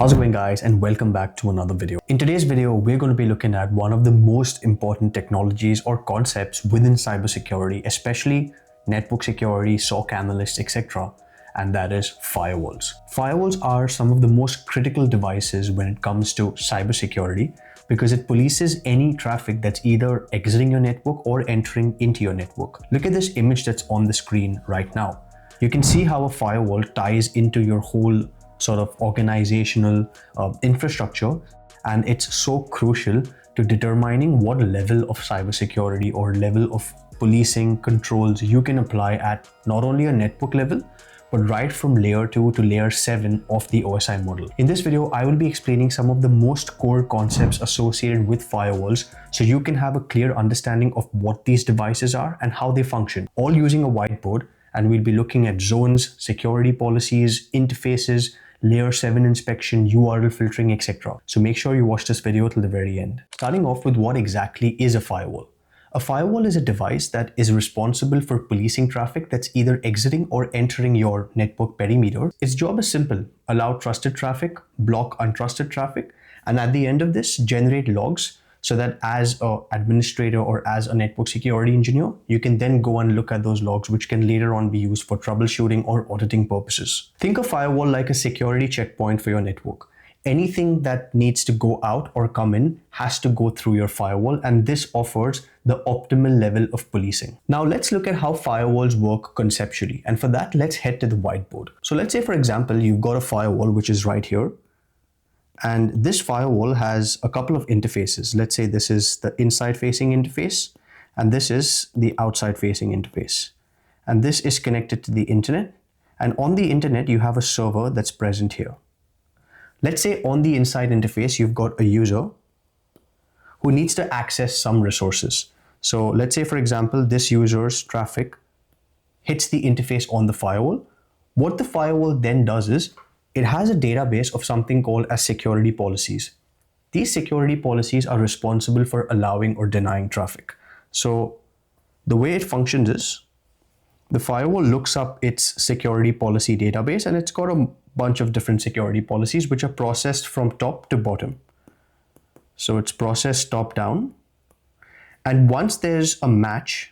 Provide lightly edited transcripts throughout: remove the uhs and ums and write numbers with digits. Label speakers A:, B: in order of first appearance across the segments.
A: How's it going, guys, and welcome back to another video. In today's video, we're going to be looking at one of the most important technologies or concepts within cybersecurity, especially network security, SOC analysts, etc., and that is firewalls. Firewalls are some of the most critical devices when it comes to cybersecurity because it polices any traffic that's either exiting your network or entering into your network. Look at this image that's on the screen right now. You can see how a firewall ties into your whole sort of organizational infrastructure, and it's so crucial to determining what level of cybersecurity or level of policing controls you can apply at not only a network level, but right from layer 2 to layer 7 of the OSI model. In this video, I will be explaining some of the most core concepts associated with firewalls so you can have a clear understanding of what these devices are and how they function, all using a whiteboard. And we'll be looking at zones, security policies, interfaces, layer 7 inspection, URL filtering, etc. So make sure you watch this video till the very end. Starting off with what exactly is a firewall. A firewall is a device that is responsible for policing traffic that's either exiting or entering your network perimeter. Its job is simple: allow trusted traffic, block untrusted traffic, and at the end of this, generate logs so that as an administrator or as a network security engineer, you can then go and look at those logs, which can later on be used for troubleshooting or auditing purposes. Think of firewall like a security checkpoint for your network. Anything that needs to go out or come in has to go through your firewall, and this offers the optimal level of policing. Now let's look at how firewalls work conceptually, and for that, let's head to the whiteboard. So let's say, for example, you've got a firewall which is right here, and this firewall has a couple of interfaces. Let's say this is the inside facing interface, and this is the outside facing interface. And this is connected to the internet. And on the internet, you have a server that's present here. Let's say on the inside interface, you've got a user who needs to access some resources. So let's say, for example, this user's traffic hits the interface on the firewall. What the firewall then does is, it has a database of something called as security policies. These security policies are responsible for allowing or denying traffic. So the way it functions is, the firewall looks up its security policy database, and it's got a bunch of different security policies which are processed from top to bottom. So it's processed top down. And once there's a match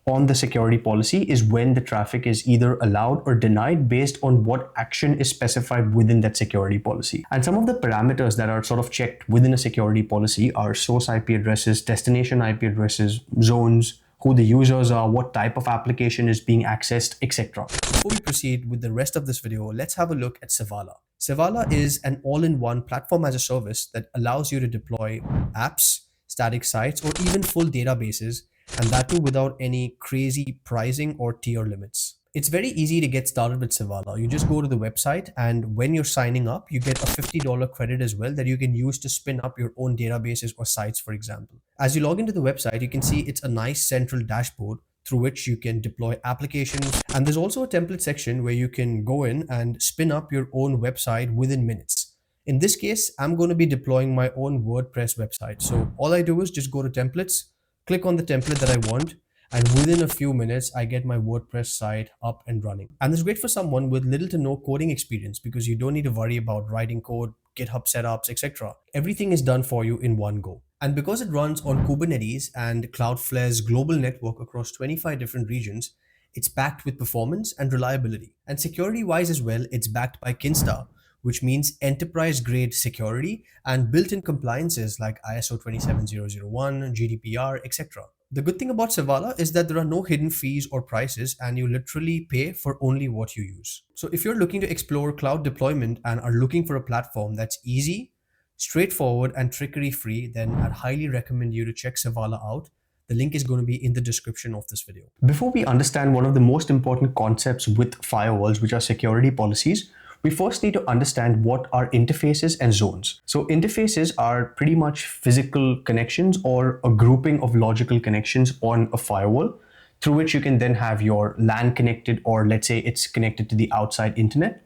A: on the security policy is when the traffic is either allowed or denied based on what action is specified within that security policy. And some of the parameters that are sort of checked within a security policy are source IP addresses, destination IP addresses, zones, who the users are, what type of application is being accessed, etc. Before we proceed with the rest of this video, let's have a look at Sevalla. Sevalla is an all-in-one platform as a service that allows you to deploy apps, static sites, or even full databases, and that too without any crazy pricing or tier limits. It's very easy to get started with Sevalla. You just go to the website, and when you're signing up, you get a $50 credit as well that you can use to spin up your own databases or sites, for example. As you log into the website, you can see it's a nice central dashboard through which you can deploy applications. And there's also a template section where you can go in and spin up your own website within minutes. In this case, I'm going to be deploying my own WordPress website. So all I do is just go to templates, click on the template that I want, and within a few minutes, I get my WordPress site up and running. And this is great for someone with little to no coding experience because you don't need to worry about writing code, GitHub setups, etc. Everything is done for you in one go. And because it runs on Kubernetes and Cloudflare's global network across 25 different regions, it's packed with performance and reliability. And security-wise as well, it's backed by Kinsta, which means enterprise-grade security and built-in compliances like ISO 27001, GDPR, etc. The good thing about Sevalla is that there are no hidden fees or prices, and you literally pay for only what you use. So if you're looking to explore cloud deployment and are looking for a platform that's easy, straightforward, and trickery-free, then I'd highly recommend you to check Sevalla out. The link is going to be in the description of this video. Before we understand one of the most important concepts with firewalls, which are security policies, we first need to understand what are interfaces and zones. So interfaces are pretty much physical connections or a grouping of logical connections on a firewall through which you can then have your LAN connected, or let's say it's connected to the outside internet.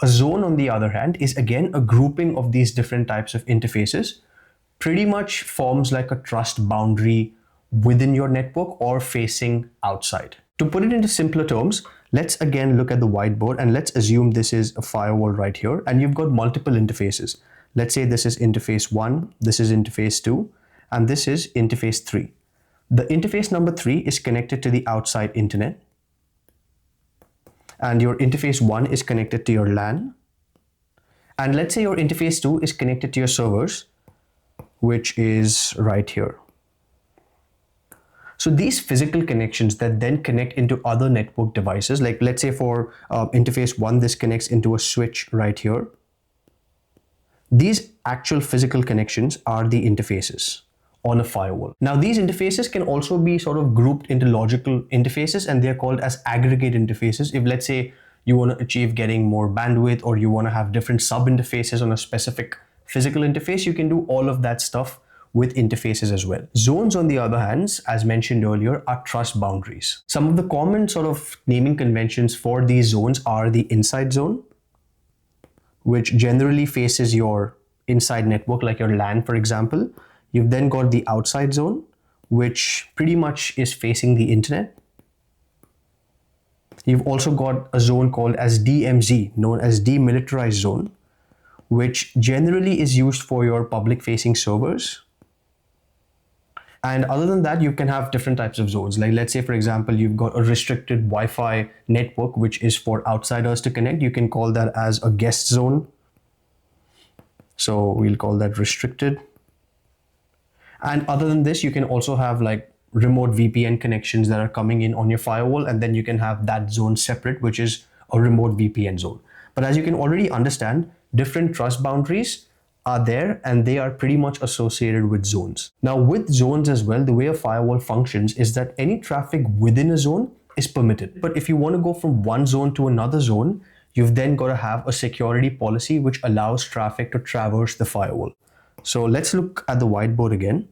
A: A zone, on the other hand, is again a grouping of these different types of interfaces, pretty much forms like a trust boundary within your network or facing outside. To put it into simpler terms, Let's again look at the whiteboard and let's assume this is a firewall right here and you've got multiple interfaces. Let's say this is interface 1, this is interface 2, and this is interface 3. The interface number 3 is connected to the outside internet, and your interface 1 is connected to your LAN, and let's say your interface 2 is connected to your servers, which is right here. So these physical connections that then connect into other network devices, like let's say for interface 1, this connects into a switch right here. These actual physical connections are the interfaces on a firewall. Now these interfaces can also be sort of grouped into logical interfaces, and they're called as aggregate interfaces. If let's say you want to achieve getting more bandwidth, or you want to have different sub interfaces on a specific physical interface, you can do all of that stuff with interfaces as well. Zones, on the other hand, as mentioned earlier, are trust boundaries. Some of the common sort of naming conventions for these zones are the inside zone, which generally faces your inside network, like your LAN, for example. You've then got the outside zone, which pretty much is facing the internet. You've also got a zone called as DMZ, known as demilitarized zone, which generally is used for your public facing servers. And other than that, you can have different types of zones. Like let's say, for example, you've got a restricted Wi-Fi network, which is for outsiders to connect. You can call that as a guest zone. So we'll call that restricted. And other than this, you can also have like remote VPN connections that are coming in on your firewall, and then you can have that zone separate, which is a remote VPN zone. But as you can already understand, different trust boundaries are there, and they are pretty much associated with zones. Now with zones as well, the way a firewall functions is that any traffic within a zone is permitted. But if you want to go from one zone to another zone, you've then got to have a security policy which allows traffic to traverse the firewall. So let's look at the whiteboard again.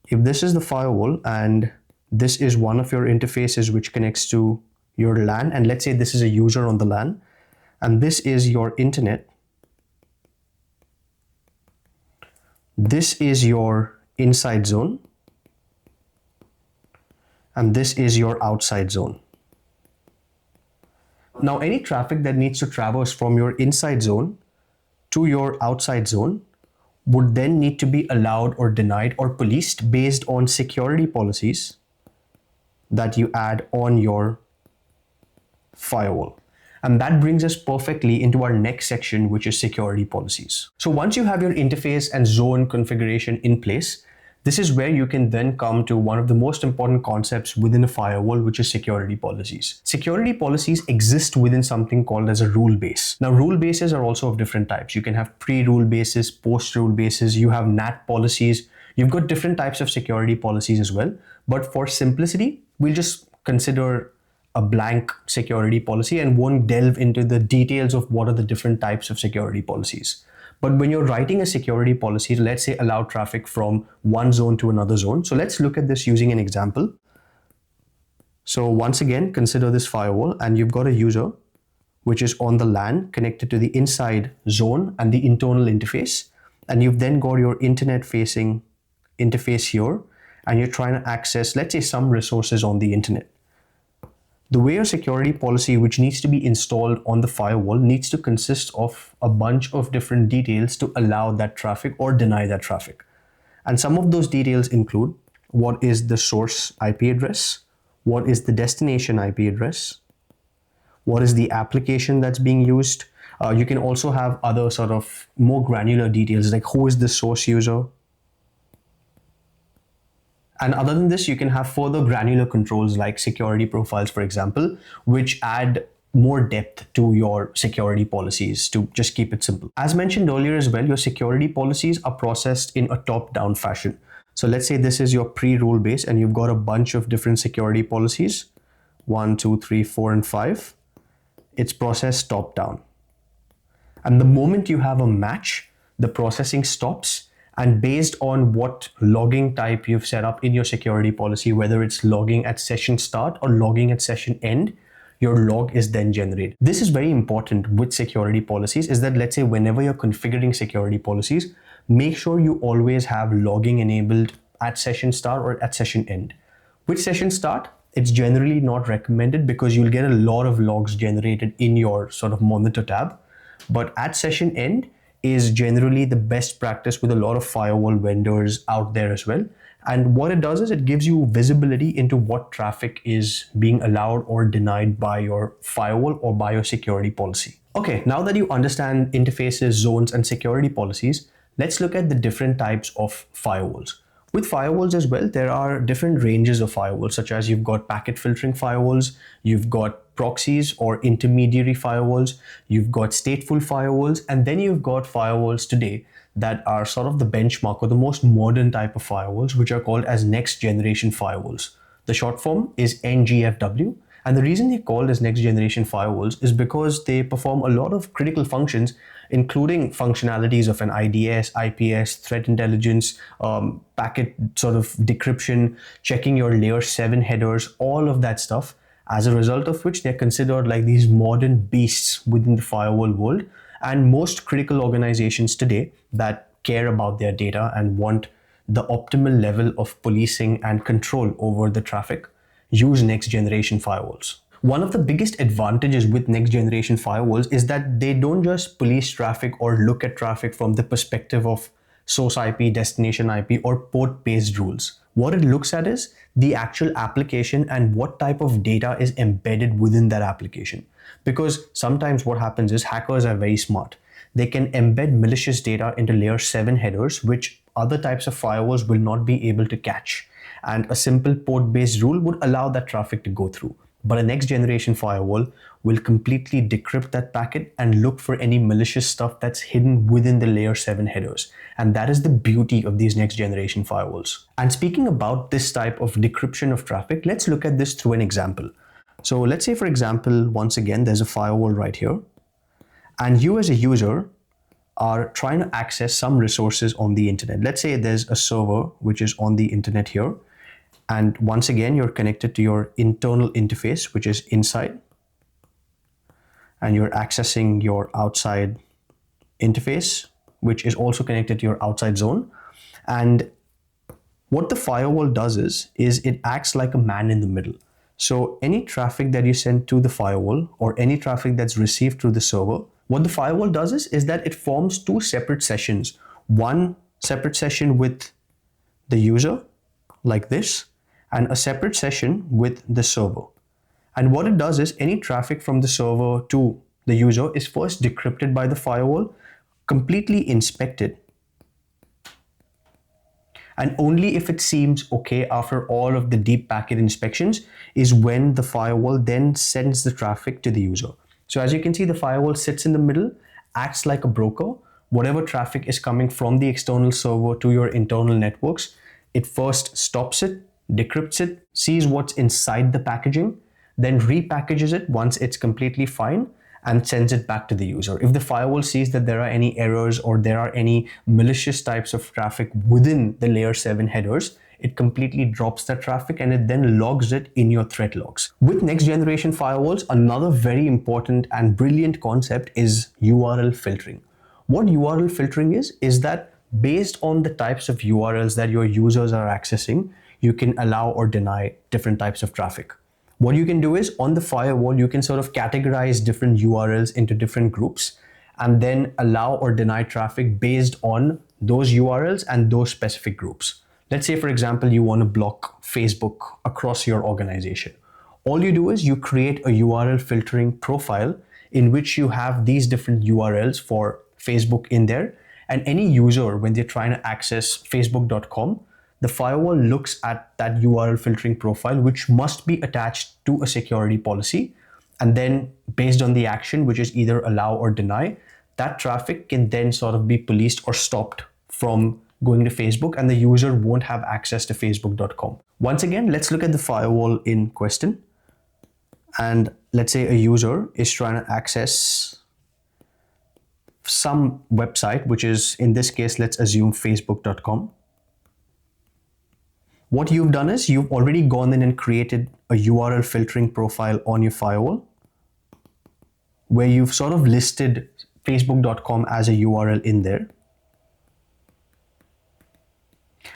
A: If this is the firewall and this is one of your interfaces which connects to your LAN, and let's say this is a user on the LAN, and this is your internet, this is your inside zone, and this is your outside zone. Now, any traffic that needs to traverse from your inside zone to your outside zone would then need to be allowed or denied or policed based on security policies that you add on your firewall. And that brings us perfectly into our next section, which is security policies. So once you have your interface and zone configuration in place, this is where you can then come to one of the most important concepts within a firewall, which is security policies. Security policies exist within something called as a rule base. Now, rule bases are also of different types. You can have pre-rule bases, post-rule bases, you have NAT policies. You've got different types of security policies as well. But for simplicity, we'll just consider a blank security policy and won't delve into the details of what are the different types of security policies. But when you're writing a security policy, let's say allow traffic from one zone to another zone. So let's look at this using an example. So once again, consider this firewall, and you've got a user which is on the LAN connected to the inside zone and the internal interface. And you've then got your internet facing interface here, and you're trying to access, let's say, some resources on the internet. The way a security policy which needs to be installed on the firewall needs to consist of a bunch of different details to allow that traffic or deny that traffic. And some of those details include what is the source IP address, what is the destination IP address, what is the application that's being used. You can also have other sort of more granular details like who is the source user. And other than this, you can have further granular controls like security profiles, for example, which add more depth to your security policies to just keep it simple. As mentioned earlier as well, your security policies are processed in a top-down fashion. So let's say this is your pre-rule base and you've got a bunch of different security policies, 1, 2, 3, 4, and 5. It's processed top-down. And the moment you have a match, the processing stops. And based on what logging type you've set up in your security policy, whether it's logging at session start or logging at session end, your log is then generated. This is very important with security policies, is that let's say whenever you're configuring security policies, make sure you always have logging enabled at session start or at session end. With session start, it's generally not recommended because you'll get a lot of logs generated in your sort of monitor tab. But at session end is generally the best practice with a lot of firewall vendors out there as well. And what it does is it gives you visibility into what traffic is being allowed or denied by your firewall or by your security policy. Okay, now that you understand interfaces, zones, and security policies, let's look at the different types of firewalls. With firewalls as well, there are different ranges of firewalls, such as you've got packet filtering firewalls, you've got proxies or intermediary firewalls, you've got stateful firewalls, and then you've got firewalls today that are sort of the benchmark or the most modern type of firewalls, which are called as next generation firewalls. The short form is NGFW. And the reason they're called as next generation firewalls is because they perform a lot of critical functions, including functionalities of an IDS, IPS, threat intelligence, packet sort of decryption, checking your layer 7 headers, all of that stuff, as a result of which they're considered like these modern beasts within the firewall world. And most critical organizations today that care about their data and want the optimal level of policing and control over the traffic use next generation firewalls. One of the biggest advantages with next generation firewalls is that they don't just police traffic or look at traffic from the perspective of source IP, destination IP, or port based rules. What it looks at is the actual application and what type of data is embedded within that application. Because sometimes what happens is hackers are very smart. They can embed malicious data into layer 7 headers, which other types of firewalls will not be able to catch. And a simple port-based rule would allow that traffic to go through. But a next generation firewall will completely decrypt that packet and look for any malicious stuff that's hidden within the layer 7 headers. And that is the beauty of these next generation firewalls. And speaking about this type of decryption of traffic, let's look at this through an example. So let's say, for example, once again, there's a firewall right here. And you as a user are trying to access some resources on the internet. Let's say there's a server which is on the internet here. And once again, you're connected to your internal interface, which is inside. And you're accessing your outside interface, which is also connected to your outside zone. And what the firewall does is it acts like a man in the middle. So any traffic that you send to the firewall or any traffic that's received through the server, what the firewall does is that it forms two separate sessions. One separate session with the user, like this, and a separate session with the server. And what it does is any traffic from the server to the user is first decrypted by the firewall, completely inspected. And only if it seems okay after all of the deep packet inspections is when the firewall then sends the traffic to the user. So as you can see, the firewall sits in the middle, acts like a broker. Whatever traffic is coming from the external server to your internal networks, it first stops it, decrypts it, sees what's inside the packaging, then repackages it once it's completely fine and sends it back to the user. If the firewall sees that there are any errors or there are any malicious types of traffic within the layer 7 headers, it completely drops that traffic and it then logs it in your threat logs. With next generation firewalls, another very important and brilliant concept is URL filtering. What URL filtering is that based on the types of URLs that your users are accessing, you can allow or deny different types of traffic. What you can do is on the firewall, you can sort of categorize different URLs into different groups and then allow or deny traffic based on those URLs and those specific groups. Let's say, for example, you want to block Facebook across your organization. All you do is you create a URL filtering profile in which you have these different URLs for Facebook in there. And any user, when they're trying to access facebook.com, the firewall looks at that URL filtering profile, which must be attached to a security policy. And then based on the action, which is either allow or deny, that traffic can then sort of be policed or stopped from going to Facebook, and the user won't have access to facebook.com. Once again, let's look at the firewall in question. And let's say a user is trying to access some website, which is, in this case, let's assume facebook.com. What you've done is you've already gone in and created a URL filtering profile on your firewall where you've sort of listed facebook.com as a URL in there.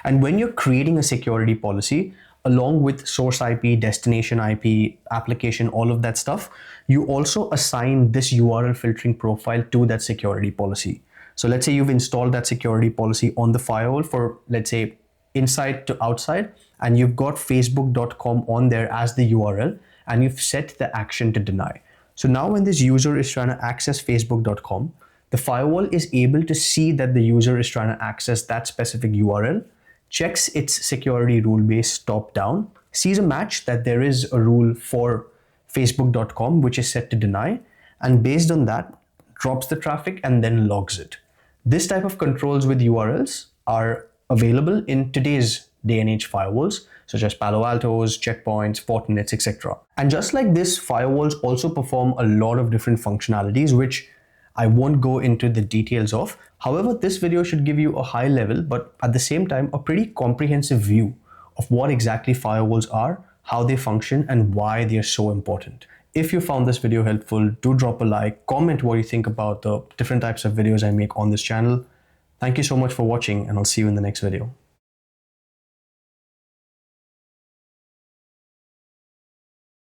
A: And when you're creating a security policy, along with source IP, destination IP, application, all of that stuff, you also assign this URL filtering profile to that security policy. So let's say you've installed that security policy on the firewall for, let's say, inside to outside, and you've got facebook.com on there as the URL, and you've set the action to deny. So now when this user is trying to access facebook.com, the firewall is able to see that the user is trying to access that specific URL, checks its security rule base top down, sees a match that there is a rule for facebook.com which is set to deny, and based on that, drops the traffic and then logs it. This type of controls with URLs are available in today's day and age firewalls, such as Palo Altos, checkpoints, Fortinets, etc. And just like this, firewalls also perform a lot of different functionalities, which I won't go into the details of. However, this video should give you a high level, but at the same time, a pretty comprehensive view of what exactly firewalls are, how they function, and why they are so important. If you found this video helpful, do drop a like, comment what you think about the different types of videos I make on this channel. Thank you so much for watching, and I'll see you in the next video.